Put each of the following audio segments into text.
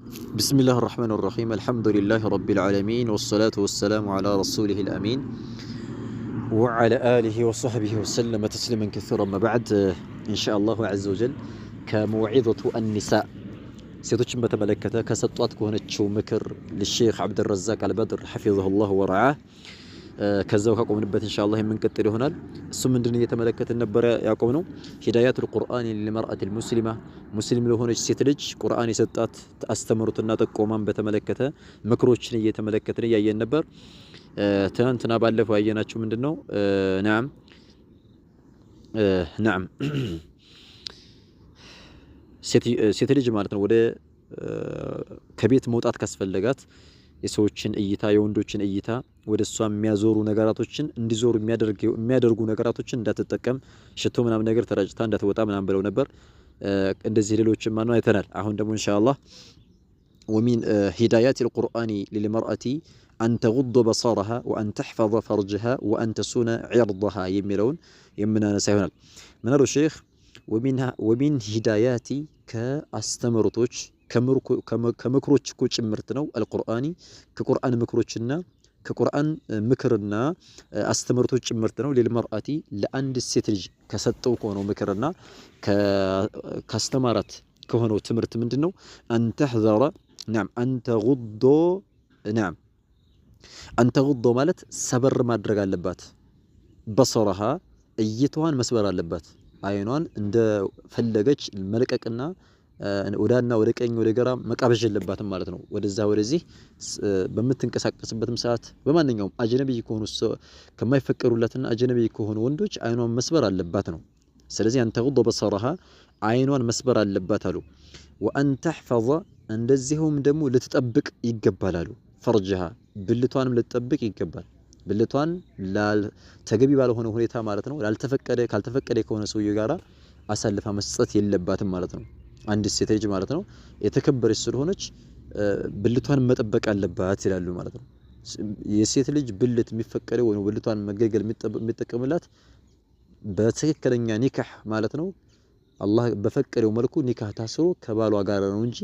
بسم الله الرحمن الرحيم الحمد لله رب العالمين والصلاة والسلام على رسوله الأمين وعلى آله وصحبه وسلم تسليما كثيرا ما بعد إن شاء الله عز وجل كموعظة النساء ሴቶችን በተመለከተ ከሰጧት ከሆነችው ምክር ለሼክ አብዱልረዛቅ አልበድር حفظه الله ورعاه ከዛው ከቆምንበት ኢንሻአላህ የምንቀጥል ይሆናል። እሱ ምንድነው እየተመለከትን ነበር ያቆምነው ሂዳያቱል ቁርአን ለልመርአቲል ሙስሊማ ሙስሊም ለሆነች ሴት ልጅ ቁርአን የሰጣት አስተምሩትና ጠቆማን በተመለከተ ምክሮችን እየተመለከትን ያየን ነበር። ትናንትና ባለፈው ያየናችሁ ምንድነው ናም ሴት ልጅ ማለት ነው ወደ ከቤት መውጣት ካስፈለጋት የሰዎችን እይታ የወንዶችን እይታ ወደሷ የሚያዞሩ ነገራቶችን እንዲዞሩ የሚያደርጉ ነገራቶችን እንዳትጠቀም ሽቶ ምናምን ነገር ተራጭታ እንዳትወጣ ምናምን ብለው ነበር። እንደዚህ ሌሎችም ማን አይተናል። አሁን ደግሞ ኢንሻአላህ ومن هدايات القرآن للمرأة أن تغض بصرها وأن تحفظ فرجها وأن تصون عرضها يميلون يمنا نسيهنا من الشيخ ومن هدايات كاستمرتوش كمكروش كوش مرتنو القرآني كقرآن مكروشنا كقرآن مكرنا استمرتوش مرتنو للمرأة لأن السترج كستو كونو مكرنا كاستمرت كونو تمرت مندنو أن تحذر نعم أن تغضو نعم أن تغضو مالت سبر ما درجة اللبات بصرها أيتوان مسبر اللبات አይኗን እንደ ፈለገች መልቀቅና ወዳና ወደ ቀኝ ወደ ግራ መቃበዥ የለባትም ማለት ነው። ወደዛ ወደዚህ በምትንቀሳቀስበትም ሰዓት በማንኛውም አጅነቢ ከሆኑ ከማይፈቀሩለትና አጅነቢ ከሆኑ ወንዶች አይኗን መስበር አለባት ነው። ስለዚህ አንተ ጉድ በሰራሃ አይኗን መስበር አለባት አሉ። ወአን ተሕፈظ እንደዚሁም ደግሞ ልትጠብቅ ይገባላሉ። ፈርጅሃ ብልቷንም ልትጠብቅ ይገባል። ብልቷን ተገቢ ባልሆነ ሁኔታ ማለት ነው ካልተፈቀደ ከሆነ ሰውዬ ጋራ አሳልፋ መስጠት የለባትም ማለት ነው። አንድ ሴት ልጅ ማለት ነው የተከበረች ስለሆነች ብልቷን መጠበቅ አለባት ይላሉ ማለት ነው። የሴት ልጅ ብልት የሚፈቀደው ወይ ብልቷን መገገል የሚጠቀምላት በትክክለኛ ኒካህ ማለት ነው አላህ በፈቀደው መልኩ ኒካህ ታስሮ ከባሏ ጋር ነው እንጂ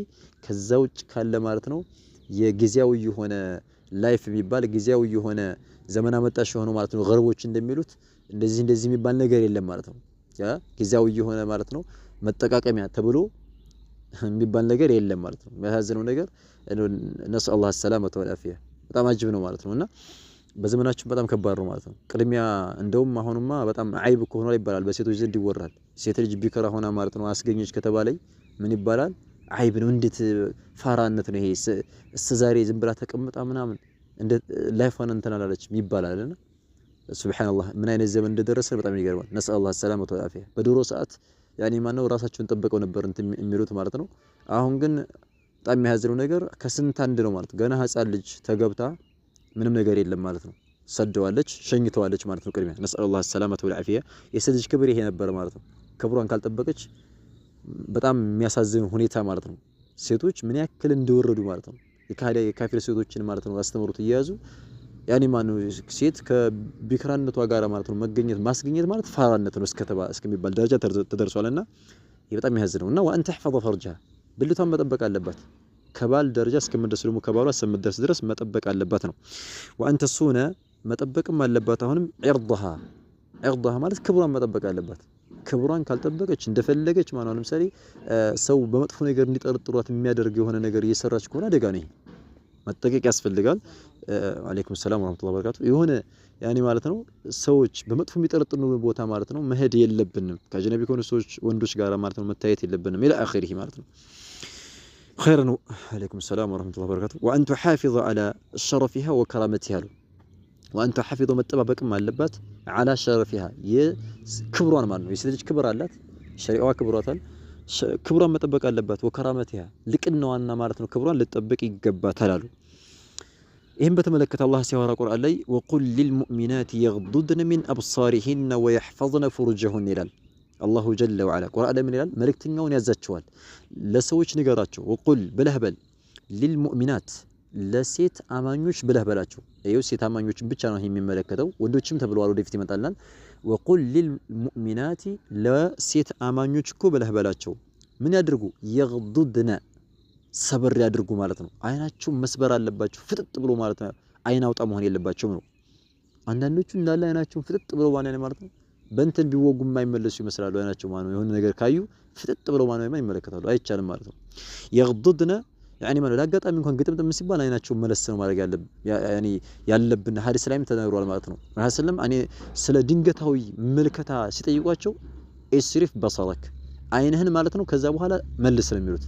ከዛ ውጭ ካለ ማለት ነው የጊዜያዊ የሆነ ላይፍ የሚባል ጊዜያዊ የሆነ ዘመን አመጣሽ የሆኑ ማለት ነው ገርቦች እንደሚሉት እንደዚህ የሚባል ነገር የለም ማለት ነው። ጊዜያዊ የሆነ ማለት ነው መጠቃቀሚያ ተብሎ የሚባል ነገር የለም ማለት ነው። የሚያሳዝነው ነገር ነስአል አላህ ሰላመተ ወልአፊያ በጣም አጅብ ነው ማለት ነውና በዘመናችን በጣም ከባድ ነው ማለት ነው። ቅድሚያ እንደውም አሁንማ በጣም አይብ ከሆነ ይባላል በሴቶች ዘንድ ይወራል። ሴት ልጅ ቢከራ ሆና ማለት ነው አስገኘች ከተባለይ ምን ይባላል? አይብ ነው። እንዴት ፋራነት ነው ይሄ? ዛሬ ዝም ብላ ተቀምጣ ምናምን እንደ ላይፋን እንትን አላለችም ይባላልና ሱብሃንአላህ ምን አይነት ዘመን እንደደረሰ በጣም ይገርማል። ነስአል አላህ ሰላመተ ወልአፊያ በድሮ ሰዓት ያኔ ማነው ራሳቸውን ጠብቀው ነበር እንትን የሚሉት ማለት ነው። አሁን ግን በጣም የሚያዝነው ነገር ከስንት አንድ ነው ማለት ገና ህፃን ልጅ ተገብታ ምንም ነገር የለም ማለት ነው። ሰደዋለች ሸኝተዋለች ማለት ነው። ቅድሚያ ነስአል አላህ ሰላመተ ወልአፊያ የሴት ልጅ ክብር ይሄ ነበር ማለት ነው። ክብሯን ካልጠበቀች በጣም የሚያሳዝን ሁኔታ ማለት ነው። ሴቶች ምን ያክል እንደወረዱ ማለት ነው። የካፊር ሴቶችን ማለት ነው አስተምሩት እያያዙ ያኔ ማነው ሴት ከቢክራነቷ ጋር ማለት ነው ማስገኘት ማለት ፋራነት ነው እስከሚባል ደረጃ ተደርሷልና ይሄ በጣም ያሳዝነው እና ወአን ተሕፈظ ፈርጃ ብልቷን መጠበቅ አለባት። ከባል ደረጃ እስከምትደርስ ደግሞ ከባሏ እስከምትደርስ ድረስ መጠበቅ አለባት ነው። ወአን ተሱነ መጠበቅም አለባት። አሁንም ዒርضها ማለት ክብሯን መጠበቅ አለባት። ክብሯን ካልጠበቀች እንደፈለገች ማነው ለምሳሌ ሰው በመጥፎ ነገር እንዲጠረጥሯት የሚያደርግ የሆነ ነገር እየሰራች ከሆነ አደጋ ነው። መጠንቀቅ ያስፈልጋል። ወአለይኩም ሰላም ወራህመቱላሂ ወበረካቱ የሆነ ያኔ ማለት ነው ሰዎች በመጥፎ የሚጠረጥሩ ቦታ ማለት ነው መሄድ የለብንም። ከአጅነቢ ከሆኑ ሰዎች ወንዶች ጋር ማለት ነው መታየት የለብንም ኢላ አኺሪህ ማለት ነው። خير وعليكم السلام ورحمة الله وبركاته وأن تحافظ على شرفها وكرامتها وأن تحافظ متطبق አለባት على شرفها የክብሯን ማለት ነው። የሴት ልጅ ክብር አላት ሸሪዓዋ ክብሯታል ክብሯን መጠበቅ አለባት። ወከራመቲያ ልቅናዋና ማለት ነው ክብሯን ልጠብቅ ይገባታል አሉ። ይሄን በተመለከተ አላህ ሲያወራ ቁርአን ላይ ወቁል ሊልሙእሚናት يغضضن من أبصارهن ويحفظن فروجهن ይላል አላሁ ጀለ ወዐላ። ቁርአን ላይ ምን ይላል? መልእክተኛውን ያዛቸዋል ለሰዎች ንገራቸው። ወቁል ብለህ በል ሊልሙእሚናት ለሴት አማኞች ብለህ በላቸው። ይኸው ሴት አማኞችን ብቻ ነው የሚመለከተው ወንዶችም ተብለዋል ወደፊት ይመጣልናል። ወቁል ሊልሙእሚናት ለሴት አማኞች እኮ ብለህ በላቸው ምን ያድርጉ? የግዱድነ ሰበር ያድርጉ ማለት ነው። አይናቸው መስበር አለባቸው ፍጥጥ ብሎ ማለት ነው። አይን አውጣ መሆን የለባቸውም ነው። አንዳንዶቹ እንዳለ አይናቸውን ፍጥጥ ብሎ ማለት ነው በእንትን ቢወጉ የማይመለሱ ይመስላሉ። አይናቸው ማለት ነው የሆነ ነገር ካዩ ፍጥጥ ብሎ ማለት ነው ይመለከታሉ። አይቻልም ማለት ነው። يغضضن يعني ማለት ለአጋጣሚ እንኳን ግጥምጥም ሲባል አይናቸው መለስ ነው ማድረግ ያለብን ሐዲስ ላይም ተነግሯል ማለት ነው። ረሱላም እኔ ስለ ድንገታዊ መልከታ ሲጠይቋቸው እስሪፍ በሰረክ አይንህን ማለት ነው ከዛ በኋላ መልስ ነው የሚሉት።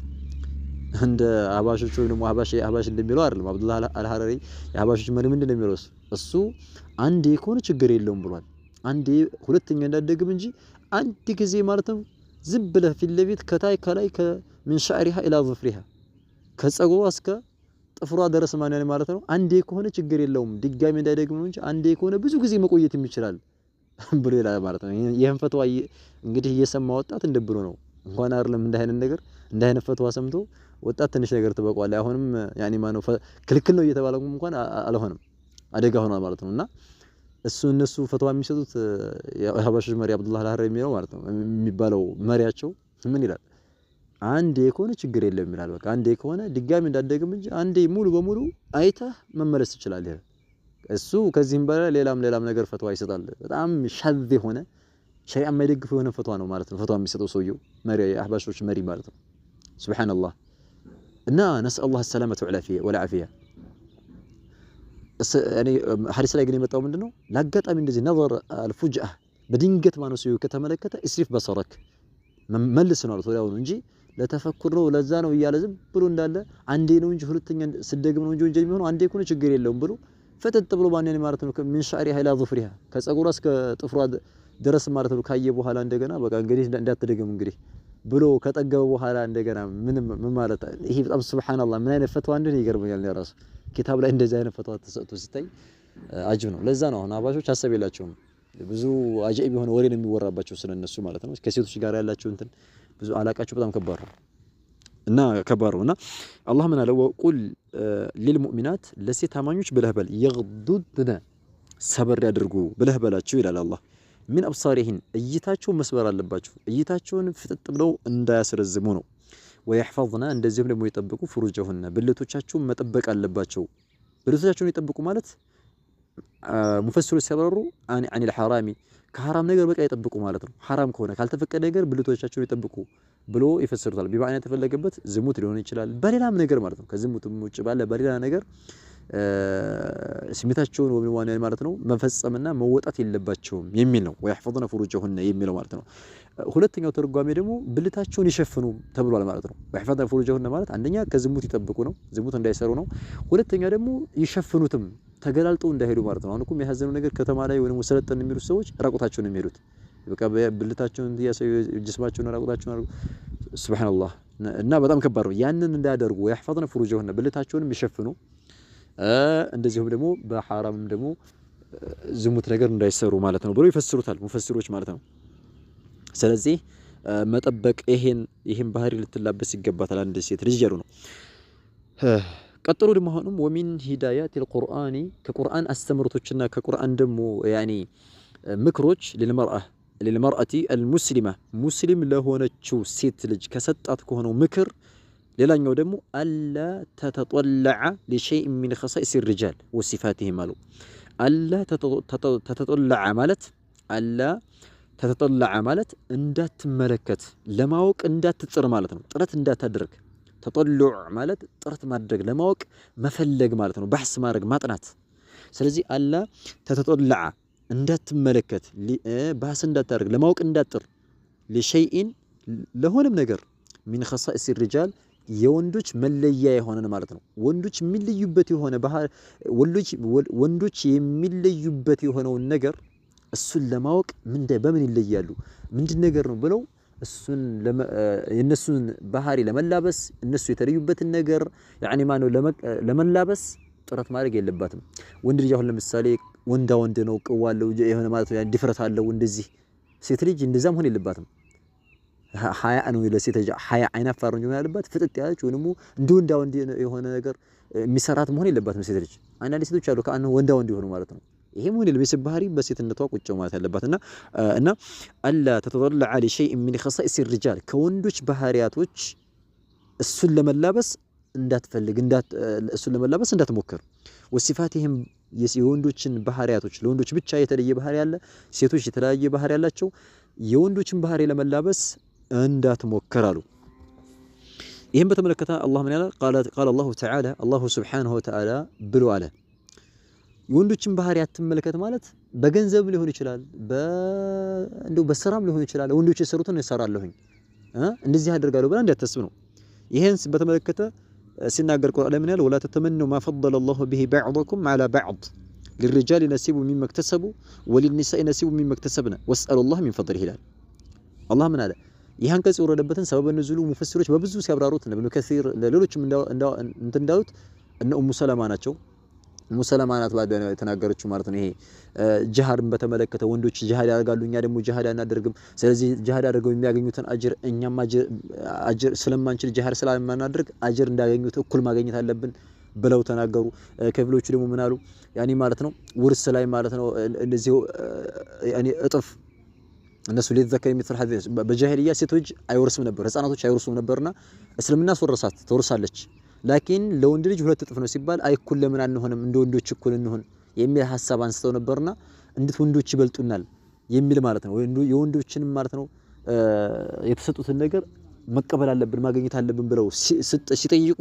እንደ አባሾች ወይ ደግሞ አባሽ እንደሚለው አይደለም። አብዱላህ አልሐረሪ የአባሾች መሪ ምንድን ነው የሚለው እሱ አንዴ ከሆነ ችግር የለውም ብሏል። አንዴ ሁለተኛ እንዳደግም እንጂ አንድ ጊዜ ማለት ነው ዝም ብለህ ፊት ለፊት ከታይ ከላይ ከምን ሻዕሪሃ ኢላ ظፍሪሃ ከጸጉሯ እስከ ጥፍሯ ድረስ ማለት ነው አንዴ ከሆነ ችግር የለውም ድጋሚ እንዳይደግም እንጂ አንዴ ከሆነ ብዙ ጊዜ መቆየት ይችላል ብሎ ይላል ማለት ነው። ይሄን ፈትዋ እንግዲህ እየሰማ ወጣት እንደብሎ ነው እንኳን አይደለም እንደ አይነት ነገር እንደ አይነት ፈትዋ ሰምቶ ወጣት ትንሽ ነገር ተበቋል። አሁንም ያኒ ማነው ክልክል ነው እየተባለ እንኳን አልሆነም አደጋ ሆኗል ማለት ነውና እነሱ ፈትዋ የሚሰጡት የሀበሾች መሪ አብዱላህ አልሐረሪ የሚለው ማለት ነው የሚባለው መሪያቸው ምን ይላል? አንዴ ከሆነ ችግር የለም ይላል። በቃ አንዴ ከሆነ ድጋሚ እንዳደግም እንጂ አንዴ ሙሉ በሙሉ አይተህ መመለስ ትችላለህ። እሱ ከዚህም በላይ ሌላም ነገር ፈትዋ ይሰጣል። በጣም ሻዝ የሆነ ሸሪዓ የማይደግፍ የሆነ ፈትዋ ነው ማለት ነው ፈትዋ የሚሰጠው ሰውየው መሪ የአህባሾች መሪ ማለት ነው። ሱብሃንአላህ እና ነስአላህ ሰላመተ ወልዓፊያ እኔ ሐዲስ ላይ ግን የመጣው ምንድነው ለአጋጣሚ እንደዚህ ነظر الفجأة በድንገት ማነው ሰው ከተመለከተ እስሪፍ በሰረክ መልስ ነው ወዲያው እንጂ ለተፈኩር ነው ለዛ ነው እያለ ዝም ብሎ እንዳለ አንዴ ነው እንጂ ሁለተኛ ስደግም ነው እንጂ ወንጀል የሚሆነው አንዴ ከሆነ ችግር የለውም ብሎ ፈጠጥ ብሎ ማንኔ ማለት ነው ምን ሻዕሪሃ ኢላ ظፍሪሃ ከጸጉሯ እስከ ጥፍሯ ድረስ ማለት ነው ካየ በኋላ እንደገና በቃ እንግዲህ እንዳትደግም እንግዲህ ብሎ ከጠገበ በኋላ እንደገና ምን ማለት ይሄ በጣም ሱብሃንአላህ ምን አይነት ፈትዋ እንደሆነ ይገርመኛል። ለራሱ ኪታብ ላይ እንደዚህ አይነት ፈትዋ ተሰጥቶ ሲታይ አጅብ ነው። ለዛ ነው አሁን አባሾች ሐሳብ የላቸውም ብዙ አጃኢብ የሆነ ወሬ ነው የሚወራባቸው ስለነሱ ማለት ነው። ከሴቶች ጋር ያላቸው እንትን ብዙ አላቃቸው በጣም ከባድ ነው እና አላህ ምን አለ ወቁል ሊልሙእሚናት ለሴት ታማኞች ብለህ በል ይغضضن ሰበር ያድርጉ ብለህ በላቸው ይላል አላህ። ምን አብሳሪህን እይታቸው መስበር አለባቸው እይታቸውን ፍጥጥ ብለው እንዳያስረዝሙ ነው። ወይحفظنا እንደዚህም ደግሞ ይጠብቁ ፍሩጀሁን ብልቶቻቸውን መጠበቅ አለባቸው። ብልቶቻቸውን ይጠብቁ ማለት ሙፈሲሩ ሲያብራሩ አን الحرام ከሐራም ነገር በቃ ይጠብቁ ማለት ነው። ሐራም ከሆነ ካልተፈቀደ ነገር ብልቶቻቸውን ይጠብቁ ብሎ ይፈስሩታል። ቢባዕና የተፈለገበት ዝሙት ሊሆን ይችላል በሌላም ነገር ማለት ነው። ከዝሙትም ውጭ ባለ በሌላ ነገር ስሜታቸውን ወሚዋን ማለት ነው መፈጸምና መወጣት የለባቸውም የሚል ነው። ወይحفظنا فروجهن የሚለው ማለት ነው። ሁለተኛው ተርጓሜ ደግሞ ብልታቸውን ይሸፍኑ ተብሏል ማለት ነው። ወይحفظنا فروجهن ማለት አንደኛ ከዝሙት ይጠብቁ ነው ዝሙት እንዳይሰሩ ነው። ሁለተኛ ደግሞ ይሸፍኑትም ተገላልጠው እንዳይሄዱ ማለት ነው። አሁን እኮ የሚያሳዝነው ነገር ከተማ ላይ ወይንም ሰለጠን የሚሉት ሰዎች ራቁታቸውን የሚሄዱት በቃ ብልታቸውን ያሳዩ ጅስማቸውን ራቁታቸውን አድርገው ሱብሃንአላህ እና በጣም ከባድ ነው። ያንን እንዳያደርጉ ወይحفظنا فروجهن ብልታቸውንም ይሸፍኑ እንደዚሁም ደግሞ በሐራምም ደግሞ ዝሙት ነገር እንዳይሰሩ ማለት ነው ብሎ ይፈስሩታል ሙፈሲሮች ማለት ነው። ስለዚህ መጠበቅ ይሄን ባህሪ ልትላበስ ይገባታል አንድ ሴት ልጅ ያሉ ነው። ቀጥሎ ደግሞ አሁንም ወሚን ሂዳያት القرآن ከቁርአን አስተምሮቶችና ከቁርአን ደግሞ ያኒ ምክሮች للمرأة المسلمة ሙስሊም ለሆነችው ሴት ልጅ ከሰጣት ከሆነው ምክር ሌላኛው ደግሞ አላ ተተጠለዐ لشيء من خصائص الرجال وصفاتهم አሉ። አላ ተተጠለዐ ማለት እንዳትመለከት ለማወቅ እንዳትጥር ማለት ነው። ጥረት እንዳታደርግ ተጠሉዕ ማለት ጥረት ማድረግ ለማወቅ መፈለግ ማለት ነው። በሕስ ማድረግ ማጥናት። ስለዚህ አላ ተተጠለዐ እንዳትመለከት በሕስ እንዳታደርግ ለማወቅ እንዳትጥር لشيء ለሆነም ነገር من خصائص الرجال የወንዶች መለያ የሆነ ማለት ነው። ወንዶች የሚለዩበት የሆነ ወንዶች የሚለዩበት የሆነውን ነገር እሱን ለማወቅ በምን ይለያሉ ምንድን ነገር ነው ብለው እሱን የነሱን ባህሪ ለመላበስ እነሱ የተለዩበትን ነገር ያኒ ማነው ለመላበስ ጥረት ማድረግ የለባትም። ወንድ ልጅ አሁን ለምሳሌ ወንድ ነው ቅዋለው የሆነ ማለት ነው ድፍረት አለው እንደዚህ። ሴት ልጅ እንደዛም ሆነ የለባትም። ሀያ ነው ለሴት ልጅ ሀያ አይናፋር ነው ያለባት ፍጥጥ ያለች ወንሙ ወንድ የሆነ ነገር የሚሰራት መሆን የለባትም ሴት ልጅ። አንዳንድ ሴቶች አሉ ከአንተ ወንድ ይሆኑ ማለት ነው። ይሄ ምን ልብስ ባህሪ በሴትነቷ ቁጭ ማለት ያለባትና እና አላ ተተጠለዐ لشيء من خصائص الرجال ከወንዶች ባህሪያቶች እሱን ለመላበስ እንዳትፈልግ እሱን ለመላበስ እንዳትሞክር። ወሲፋቲሂም የወንዶችን ባህሪያቶች ለወንዶች ብቻ የተለየ ባህሪ ያለ ሴቶች የተለያየ ባህሪ ያላቸው የወንዶችን ባህሪ ለመላበስ እንዳትሞክር አሉ። ይህም በተመለከተ አላህ ምን ያለ ቃል አላሁ ተዓላ አላሁ ሱብሓነሁ ወተዓላ ብሎ አለ የወንዶችን ባህሪ አትመለከት ማለት በገንዘብ ሊሆን ይችላል እንደው በስራም ሊሆን ይችላል ወንዶች የሰሩትን እሰራለሁኝ እንደዚህ አደርጋለሁ ብላ እንዳትስብ ነው። ይሄን በተመለከተ ሲናገር ቁርአን ምን ያለ ወላ ተተመኑ ማ ፈضل الله به بعضكم على بعض للرجال نصيب مما اكتسبوا وللنساء نصيب مما اكتسبنا واسألوا الله من فضله ይላል። አላህ ምን አለ ይሄን አንቀጽ የወረደበትን ሰበብ ንዙሉ ሙፈሲሮች በብዙ ሲያብራሩት ኢብኑ ከሲር ለሌሎችም እንዳሉት እነ ኡሙ ሰለማ ናቸው። ኡሙ ሰለማ ናት ባዲያ የተናገረችው ማለት ነው። ይሄ ጂሃድን በተመለከተ ወንዶች ጂሃድ ያደርጋሉ እኛ ደግሞ ጂሃድ አናደርግም፣ ስለዚህ ጂሃድ አድርገው የሚያገኙትን አጅር እኛም አጅር ስለማንችል ጂሃድ ስለማናደርግ አጅር እንዳገኙት እኩል ማግኘት አለብን ብለው ተናገሩ። ከፊሎቹ ደግሞ ምን አሉ ያኒ ማለት ነው ውርስ ላይ ማለት ነው እንደዚህ ያኒ እጥፍ እነሱ ለዘከ የሚጥል ሐዲስ በጃሂልያ ሴቶች አይወርስም ነበር ህፃናቶች አይወርሱም ነበርና እስልምና ወረሳት ተወርሳለች። ላኪን ለወንድ ልጅ ሁለት እጥፍ ነው ሲባል አይኩል ለምን አንሆንም እንደ ወንዶች እኩል እንሆን የሚል ሐሳብ አንስተው ነበርና እንዴት ወንዶች ይበልጡናል የሚል ማለት ነው የወንዶችንም ማለት ነው የተሰጡትን ነገር መቀበል አለብን ማግኘት አለብን ብለው ሲጠይቁ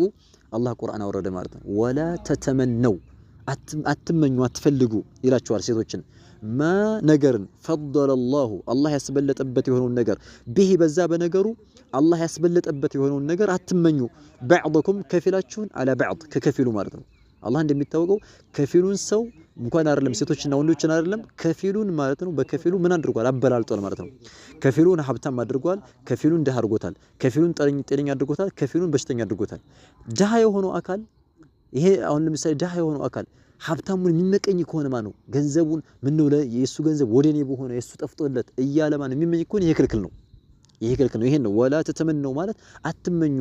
አላህ ቁርአን አወረደ ማለት ነው። ወላ ተተመነው አትመኙ አትፈልጉ ይላቸዋል ሴቶችን ማ ነገርን ፈضل الله አላህ ያስበለጠበት የሆነውን ነገር ቢሂ በዛ በነገሩ አላህ ያስበለጠበት የሆነውን ነገር አትመኙ بعضكم ከፊላችሁን على بعض ከከፊሉ ማለት ነው። አላህ እንደሚታወቀው ከፊሉን ሰው እንኳን አይደለም ሴቶችና ወንዶችን አይደለም ከፊሉን ማለት ነው በከፊሉ ምን አድርጓል አበላልጧል ማለት ነው። ከፊሉን ሀብታም አድርጓል፣ ከፊሉን ደሃ አድርጎታል፣ ከፊሉን ጤነኛ አድርጎታል፣ ከፊሉን በሽተኛ አድርጎታል። ደሃ የሆነው አካል ይሄ አሁን ለምሳሌ ደሃ የሆነው አካል ሀብታሙን የሚመቀኝ ከሆነ ማለት ነው ገንዘቡን ምን ነው የሱ ገንዘብ ወደኔ በሆነ የሱ ጠፍቶለት እያለ ማለት የሚመኝ ከሆነ ይሄ ክልክል ነው። ይሄን ነው ወላ ተተመነው ማለት አትመኙ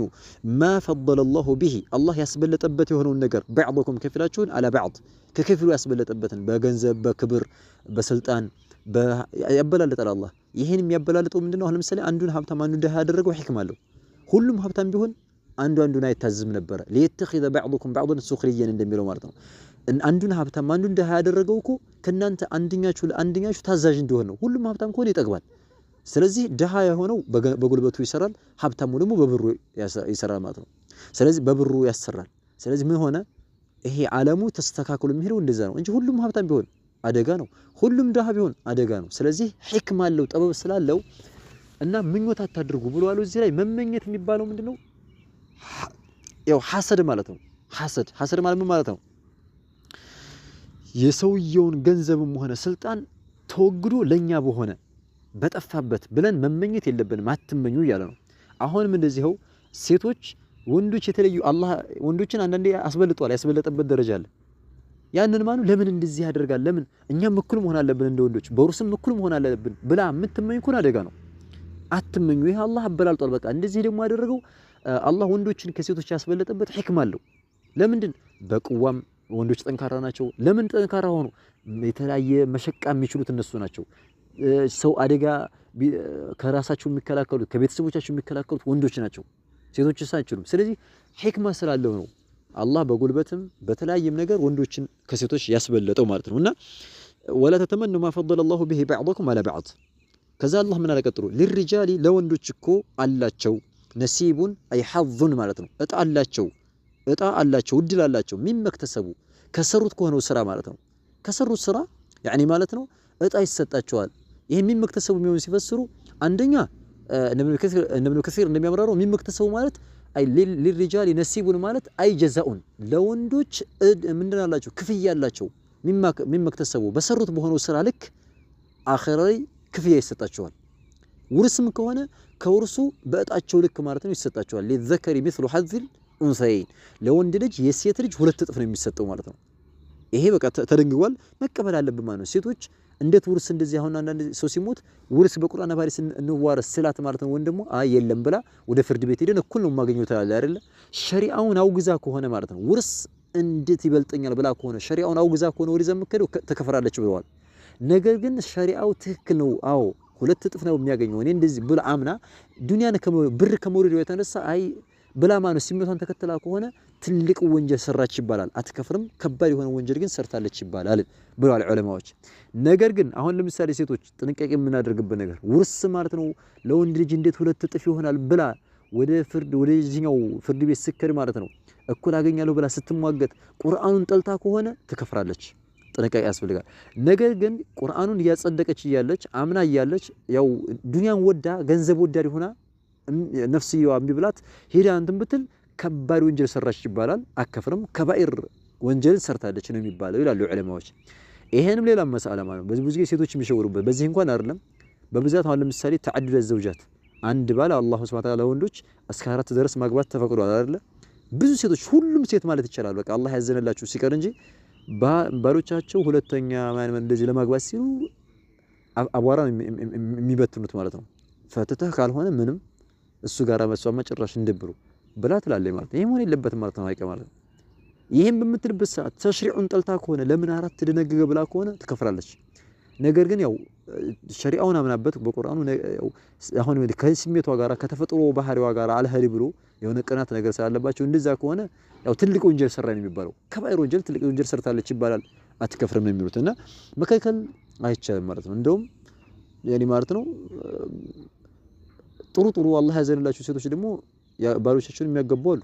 ማ ፈضل الله به አላህ ያስበለጠበት የሆነውን ነገር بعضكم ከፊላችሁን على بعض ከከፊሉ ያስበለጠበትን በገንዘብ በክብር በስልጣን ያበላለጣል አላህ። ይሄን የሚያበላልጠው ምንድነው? አሁን ለምሳሌ አንዱን ሀብታም አንዱን ደሃ ያደረገው ሂክማ አለው። ሁሉም ሀብታም ቢሆን አንዱን አይታዝም ነበር ليتخذ بعضكم بعضا سخريا እንደሚለው ማለት ነው። አንዱን ሀብታም አንዱን ደሃ ያደረገው እኮ ከናንተ አንደኛችሁ ታዛዥ እንዲሆን ነው። ሁሉም ሀብታም ከሆነ ይጠግባል። ስለዚህ ደሃ የሆነው በጉልበቱ ይሰራል፣ ሀብታሙ ደግሞ በብሩ ይሰራል ማለት ነው። ስለዚህ በብሩ ያሰራል። ስለዚህ ምን ሆነ ይሄ ዓለሙ ተስተካክሎ የሚሄደው እንደዛ ነው እንጂ ሁሉም ሀብታም ቢሆን አደጋ ነው፣ ሁሉም ደሃ ቢሆን አደጋ ነው። ስለዚህ ሂክማ አለው ጥበብ ስላለው እና ምኞት አታድርጉ ብሎ አለው። እዚህ ላይ መመኘት የሚባለው ምንድነው? ያው ሐሰድ ማለት ነው። ሐሰድ ማለት ምን ማለት ነው? የሰውየውን ገንዘብም ሆነ ስልጣን ተወግዶ ለኛ በሆነ በጠፋበት ብለን መመኘት የለብንም አትመኙ እያለ ነው። አሁንም እንደዚህው ሴቶች ወንዶች የተለዩ አላህ ወንዶችን አንዳንዴ ያስበለጠበት ደረጃ አለ። ያንን ማኑ ለምን እንደዚህ ያደርጋል ለምን እኛም እኩል መሆን አለብን እንደ ወንዶች በሩስም እኩል መሆን አለብን ብላ የምትመኝ ከሆነ አደጋ ነው። አትመኙ ይሄ አላህ አበላልጧል። በቃ እንደዚህ ደግሞ ያደረገው አላህ ወንዶችን ከሴቶች ያስበለጠበት ሂክማ አለው። ለምንድን በቅዋም ወንዶች ጠንካራ ናቸው። ለምን ጠንካራ ሆኑ? የተለያየ መሸቃ የሚችሉት እነሱ ናቸው። ሰው አደጋ ከራሳቸው የሚከላከሉት ከቤተሰቦቻቸው የሚከላከሉት ወንዶች ናቸው። ሴቶች አይችሉም። ስለዚህ ሂክማ ስላለው ነው አላህ በጉልበትም በተለያየም ነገር ወንዶችን ከሴቶች ያስበለጠው ማለት ነውና ወላ ተተመኑ ማ ፈضل الله به بعضكم على بعض። ከዛ አላህ ምን አለቀጥሩ للرجال ለወንዶች እኮ አላቸው ነሲቡን አይ ሐظን ማለት ነው እጣ አላቸው እድል አላቸው ሚመክተሰቡ ከሰሩት ከሆነው ስራ ማለት ነው። ከሰሩት ስራ ያኒ ማለት ነው እጣ ይሰጣቸዋል። ይሄ ሚመክተሰቡ የሚሆን ሲፈስሩ አንደኛ እብኑ ከሲር እንደሚያምራረው ሚመክተሰቡ ማለት አይ للرجال ነሲቡን ማለት አይ ጀዛኡን ለወንዶች ምንድን አላቸው ክፍያ አላቸው። ሚመክተሰቡ በሰሩት በሆነው ስራ ልክ አኺራ ላይ ክፍያ ይሰጣቸዋል። ውርስም ከሆነ ከውርሱ በእጣቸው ልክ ማለት ነው ይሰጣቸዋል። ለዘከሪ مثل حظ الانثيين ለወንድ ልጅ የሴት ልጅ ሁለት እጥፍ ነው የሚሰጠው ማለት ነው። ይሄ በቃ ተደንግጓል መቀበል አለብን ማለት ነው። ሴቶች እንዴት ውርስ እንደዚህ አሁን አንዳንድ ሰው ሲሞት ውርስ በቁርአን ባሪስ እንዋረስ ስላት ማለት ነው ወንድሞ አይ የለም ብላ ወደ ፍርድ ቤት ሄደን እኩል ነው ማገኘው ታላለ አይደለ? ሸሪዓውን አውግዛ ከሆነ ማለት ነው ውርስ እንዴት ይበልጠኛል ብላ ከሆነ ሸሪዓውን አውግዛ ከሆነ ወደ ዘመከደው ተከፈራለች ብለዋል። ነገር ግን ሸሪዓው ትክክል ነው አዎ ሁለት እጥፍ ነው የሚያገኘው እኔ እንደዚህ ብላ አምና ዱንያን ብር ከመውደድ የተነሳ አይ ብላ ማለት ስሜቷን ተከትላ ከሆነ ትልቅ ወንጀል ሰራች ይባላል። አትከፍርም። ከባድ የሆነ ወንጀል ግን ሰርታለች ይባላል ብለዋል ዑለማዎች። ነገር ግን አሁን ለምሳሌ ሴቶች ጥንቃቄ የምናደርግበት ነገር ውርስ ማለት ነው ለወንድ ልጅ እንዴት 2 እጥፍ ይሆናል ብላ ወደዚህኛው ፍርድ ቤት ስከድ ማለት ነው እኩል አገኛለሁ ብላ ስትሟገት ቁርአኑን ጠልታ ከሆነ ትከፍራለች። ጥንቃቄ ያስፈልጋል። ነገር ግን ቁርአኑን እያጸደቀች እያለች አምና እያለች ያው ዱንያን ወዳ ገንዘብ ወዳድ ሆና ነፍስየዋ ቢብላት ሄዳ እንትን ብትል ከባድ ወንጀል ሰራች ይባላል። አከፍርም። ከባኢር ወንጀል ሰርታለች ነው የሚባለው ይላሉ ዑለማዎች። ይሄንም ሌላ መስአላ ማለት ነው። ብዙ ጊዜ ሴቶች የሚሸወሩበት በዚህ እንኳን አይደለም በብዛት አሁን ለምሳሌ ተዓዱድ ዘውጃት አንድ ባል አላህ ሱብሓነሁ ወተዓላ ለወንዶች እስከ 4 ድረስ ማግባት ተፈቅዷል አይደለ? ብዙ ሴቶች ሁሉም ሴት ማለት ይችላል በቃ አላህ ያዘነላችሁ ሲቀር እንጂ ባሎቻቸው ሁለተኛ ማን እንደዚህ ለማግባት ሲሉ አቧራ የሚበትኑት ማለት ነው። ፈትተህ ካልሆነ ምንም እሱ ጋር መስዋዕት መጨረሻ እንደብሩ ብላ ትላለች ማለት ነው። ይሄ መሆን የለበትም ማለት ነው። አይቀ ማለት ነው። ይሄን በምትልበት ሰዓት ተሽሪዑን ጠልታ ከሆነ ለምን 4 ትደነግገ ብላ ከሆነ ትከፍራለች። ነገር ግን ያው ሸሪዓውን አምናበት በቁርአኑ አሁን ከስሜቷ ጋራ ከተፈጥሮ ባህሪዋ ጋራ አልህሪ ብሎ የሆነ ቅናት ነገር ስላለባቸው እንደዛ ከሆነ ያው ትልቅ ወንጀል ሰራ ነው የሚባለው። ከባኢር ወንጀል ትልቅ ወንጀል ሰርታለች ይባላል። አትከፍርም ነው የሚሉትና መከልከል አይቻልም ማለት ነው። እንደውም ያኒ ማለት ነው ጥሩ አላህ ያዘነላችሁ ሴቶች ደግሞ ባሎቻቸውን የሚያገቡ አሉ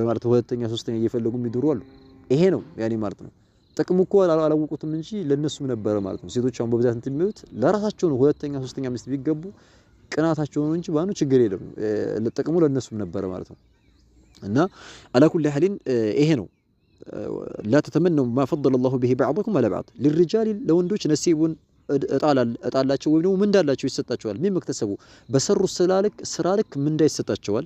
ማለት ሁለተኛ ሶስተኛ እየፈለጉ የሚድሩ አሉ። ይሄ ነው ያኒ ማለት ነው። ጥቅሙ እኮ አላወቁትም እንጂ ለነሱም ነበረ ማለት ነው። ሴቶች አሁን በብዛት እንትን የሚሉት ለራሳቸው ነው። ሁለተኛ ሶስተኛ ሚስት ቢገቡ ቅናታቸው ነው እንጂ ባኑ ችግር የለም። ለጥቅሙ ለነሱም ነበረ ማለት ነው። እና على كل حال ይሄ ነው لا تتمنوا ما فضل الله به بعضكم على بعض للرجال ለወንዶች ነሲቡን እጣላቸው ወይ ደግሞ ምንዳ አላቸው ይሰጣቸዋል። ሚመክተሰቡ በሰሩ ስራ ልክ ምንዳ ይሰጣቸዋል።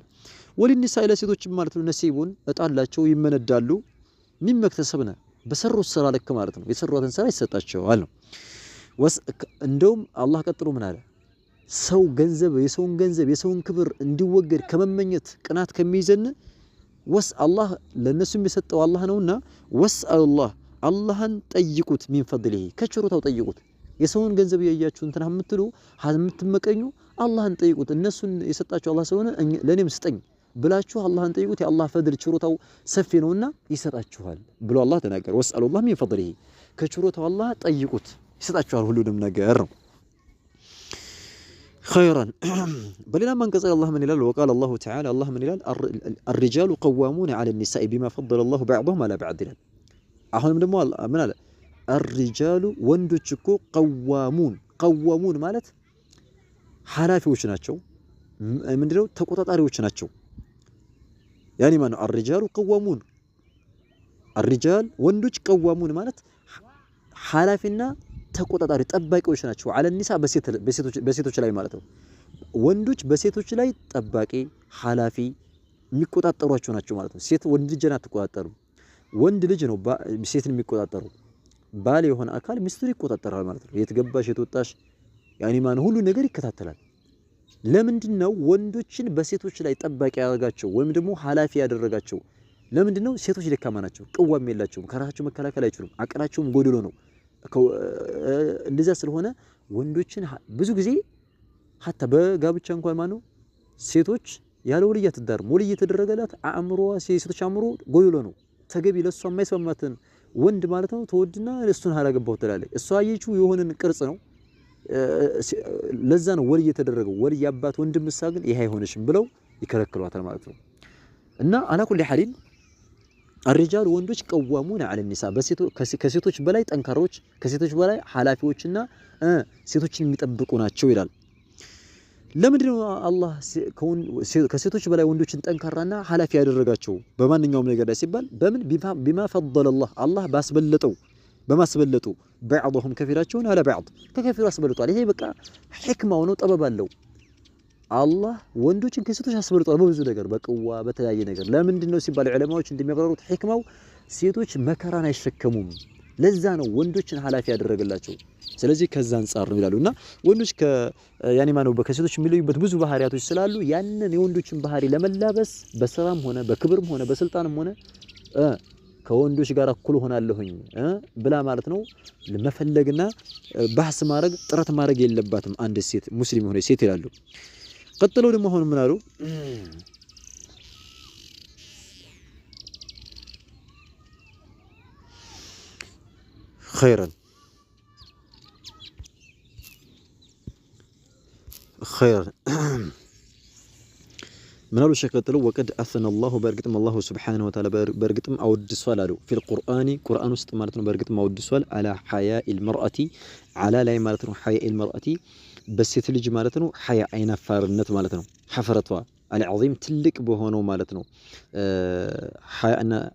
ወልኒሳ ለሴቶች ማለት ነው ነሲቡን እጣላቸው ይመነዳሉ። ሚመክተሰብና በሰሩ ስራ ልክ ማለት ነው የሰሩትን ስራ ይሰጣቸዋል ነው። እንደውም አላህ ቀጥሎ ምን አለ? ሰው ገንዘብ የሰውን ክብር እንዲወገድ ከመመኘት ቅናት ከሚይዘን አላህ ለነሱም የሰጠው አላህ ነውና ወስአሉላህ አላህን ጠይቁት ሚን ፈድሊሂ ከችሮታው ጠይቁት። የሰውን ገንዘብ ያያችሁ እንትና የምትሉ የምትመቀኙ አላህን ጠይቁት። እነሱን የሰጣችሁ አላህ ስለሆነ ለኔም ስጠኝ ብላችሁ አላህን ጠይቁት። የአላህ ፈድል ችሮታው ሰፊ ነውና ይሰጣችኋል ብሎ አላህ ተናገረ። ወስአሉላህ ሚን ፈድሊሂ ከችሮታው አላህ ጠይቁት ይሰጣችኋል ሁሉንም ነገር ነው። خيرا بلنا من قصر الله من الال وقال الله تعالى الله من الال الرجال قوامون على النساء بما فضل الله بعضهم على بعض الال አሁንም ደግሞ ምን አለ? الرجال ወንዶች እኮ قوامون ማለት ሐላፊዎች ናቸው። ምንድነው? ተቆጣጣሪዎች ናቸው። ያኒ ማነው? الرجال قوامون الرجال ወንዶች قوامون ማለት ሐላፊና ተቆጣጣሪ ጠባቂዎች ናቸው። على النساء በሴቶች ላይ ማለት ነው። ወንዶች በሴቶች ላይ ጠባቂ ሐላፊ የሚቆጣጠሯቸው ናቸው ማለት ነው። ሴት ወንድ ልጅን አትቆጣጠሩ። ወንድ ልጅ ነው ሴትን የሚቆጣጠሩ። ባል የሆነ አካል ሚስቱን ይቆጣጠራል ማለት ነው። የት ገባሽ የት ወጣሽ ያኒ ማን ሁሉ ነገር ይከታተላል። ለምንድነው ወንዶችን በሴቶች ላይ ጠባቂ ያደረጋቸው ወይም ደግሞ ሐላፊ ያደረጋቸው? ለምንድነው? ሴቶች ደካማ ናቸው። ቅዋም የላቸውም። ከራሳቸው መከላከል አይችሉም። አቅላቸውም ጎድሎ ነው። እንደዛ ስለሆነ ወንዶችን ብዙ ጊዜ hatta በጋብቻ እንኳን ማነው ሴቶች ያለ ወልይ አትዳርም። ወልይ የተደረገላት አእምሮዋ ሴቶች አእምሮ ጎድሎ ነው። ተገቢ ለሷ የማይስማማትን ወንድ ማለት ነው ተወድና እሱን አላገባው ትላለች። እሷ አየችው የሆነን ቅርጽ ነው። ለዛ ነው ወልይ የተደረገው። ወልይ አባት ወንድም እሳ ግን ይሄ አይሆንሽም ብለው ይከለክሏታል ማለት ነው። እና على كل حال الرجال ወንዶች قوامون على النساء ከሴቶች በላይ ጠንካሮች ከሴቶች በላይ ሐላፊዎችና ሴቶችን የሚጠብቁ ናቸው ይላል። ለምንድነው አላህ ከሴቶች በላይ ወንዶችን ጠንካራና ሐላፊ ያደረጋቸው በማንኛውም ነገር ላይ ሲባል በምን بما فضل الله ባስበለጠው በማስበለጡ بعضهم ከፊራቸውን على بعض ከከፊሩ አስበልጧል። ይሄ በቃ ህክማው ነው ጥበብ አለው። አላህ ወንዶችን ከሴቶች አስበልጧል በብዙ ነገር በቅዋ በተለያየ ነገር። ለምንድነው ሲባል ዑለማዎች እንደሚያብራሩት ህክማው ሴቶች መከራን አይሸከሙም። ለዛ ነው ወንዶችን ሐላፊ ያደረገላቸው። ስለዚህ ከዛ አንፃር ነው ይላሉና ወንዶች ያኒ ማነው ከሴቶች የሚለዩበት ብዙ ባህሪያቶች ስላሉ ያንን የወንዶችን ባህሪ ለመላበስ በስራም ሆነ በክብርም ሆነ በስልጣንም ሆነ ከወንዶች ጋር እኩል ሆናለሁኝ ብላ ማለት ነው ለመፈለግና ባህስ ማድረግ ጥረት ማድረግ የለባትም አንድ ሴት ሙስሊም ሆነ ሴት ይላሉ። ቀጥለው ደግሞ አሁን ምን አሉ? خيرا خيرا منالو شكتلو وقد أثنى الله برقتم الله سبحانه وتعالى برقتم أود السؤال في القرآن قرآن استمارتنا برقتم أود السؤال على حياء المرأة على لا مالتنا حياء المرأة بس يتلج مالتنا حياء أين فارنت مالتنا حفرتها العظيم تلك بهونو مالتنا حياء أن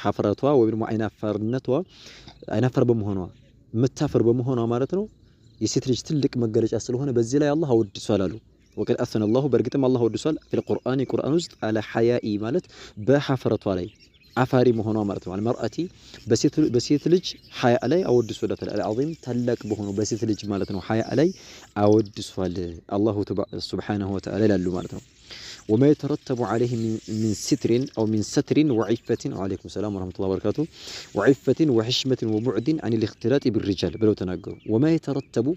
حفرتها وبنمو أين فارنتها أين فار بمهونها متفر بمهونها مالتنا يستلج تلك مجرج أصله هنا بزيلا يا الله أود السؤال وقد أثنى الله برقتم الله ودسال في القرآن قرآن وسط على حيائي مالت بحفرت علي عفاري مهنا مالت على المرأة بسيت لج حياء علي أو الدسال العظيم تلك بهنا بسيت لج مالتنا حياء علي أو الدسال الله سبحانه وتعالى لالو مالتنا وما يترتب عليه من ستر أو من ستر وعفة وعليكم السلام ورحمة الله وبركاته وعفة وحشمة وبعد عن الاختلاط بالرجال بلو تناقر وما يترتب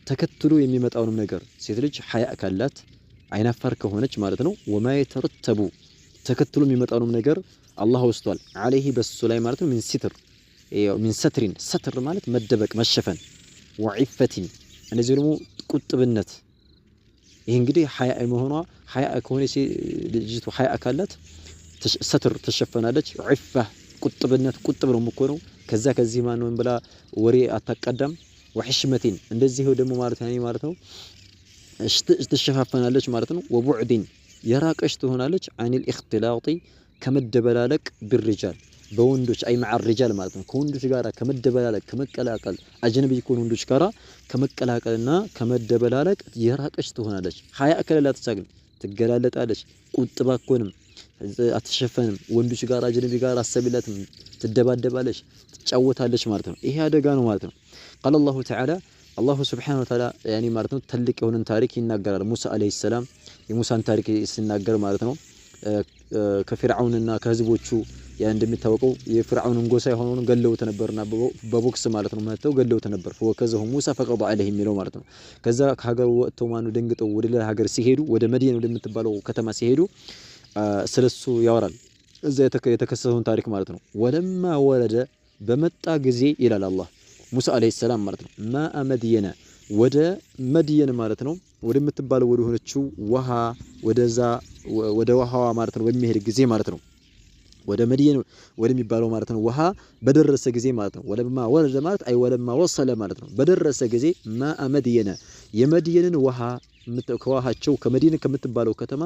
تكتلو يميمت أو نمنقر سترج حياء كالات عين فرق هونج مالتنا وما يترتب تكتلو يميمت أو نمنقر الله استوال عليه بس سلاي مالتنا من ستر من ستر مالت مدبك مشفن وعفة أنا زيرمو كتب النت ይሄ እንግዲህ ሐያ መሆኗ ሐያ ከሆነ ልጅቱ ሐያ ካላት ሰትር ተሸፈናለች ዒፋ ቁጥብነት ቁጥብ ነው የምትሆነው ከዚህ ማን ነው ብላ ወሬ አታቀዳም ወሕሽመቲን እንደዚህ ደግሞ ማለት ነው ተሸፋፈናለች ማለት ነው ወቡዕዲን የራቀሽ ትሆናለች አኒል ኢኽቲላጢ ከመደበላለቅ بالرجال በወንዶች አይ مع الرجال ማለት ነው ከወንዶች ጋራ ከመደበላለቅ ከመቀላቀል አጅነቢ ከሆኑ ወንዶች ጋራ ከመቀላቀልና ከመደበላለቅ የራቀች ትሆናለች ሐያ ከለላት ሳግን ትገላለጣለች ቁጥባ ኮንም አትሸፈንም ወንዶች ጋራ አጅነቢ ጋራ አሰብላትም ትደባደባለች ትጫወታለች ማለት ነው ይሄ አደጋ ነው ማለት ነው قال الله تعالى الله سبحانه وتعالى يعني ማለት ነው ትልቅ የሆነን ታሪክ ይናገራል ሙሳ አለይሂ ሰላም የሙሳን ታሪክ ሲናገር ማለት ነው ከፍርዓውንና ከህዝቦቹ ያ እንደሚታወቀው የፍርዓውን ጎሳ የሆነውን ገለውት ነበርና በቦክስ ማለት ነው መተው ገለውት ነበር ወከዘሁ ሙሳ ፈቀደ عليه የሚለው ማለት ነው ከዛ ከሀገር ወጥተው ማኑ ደንግጠው ወደ ሌላ ሀገር ሲሄዱ ወደ መዲና ወደምትባለው ከተማ ሲሄዱ ስለሱ ያወራል እዛ የተከሰተውን ታሪክ ማለት ነው ወለማ ወረደ በመጣ ጊዜ ይላል አላህ ሙሳ አለይሂ ሰላም ማለት ነው ማ መድየና ወደ መድየን ማለት ነው ወደምትባለው ወደ ሆነችው ውሃ ወደዛ ወደ ውሃዋ ማለት ነው በሚሄድ ጊዜ ማለት ነው ወደ መድየን ወደሚባለው ማለት ነው ውሃ በደረሰ ጊዜ ማለት ነው ወለማ ወረደ ማለት አይ ወለማ ወሰለ ማለት ነው በደረሰ ጊዜ ማ መድየና የመድየንን ውሃ ከውሃቸው ከመዲና ከምትባለው ከተማ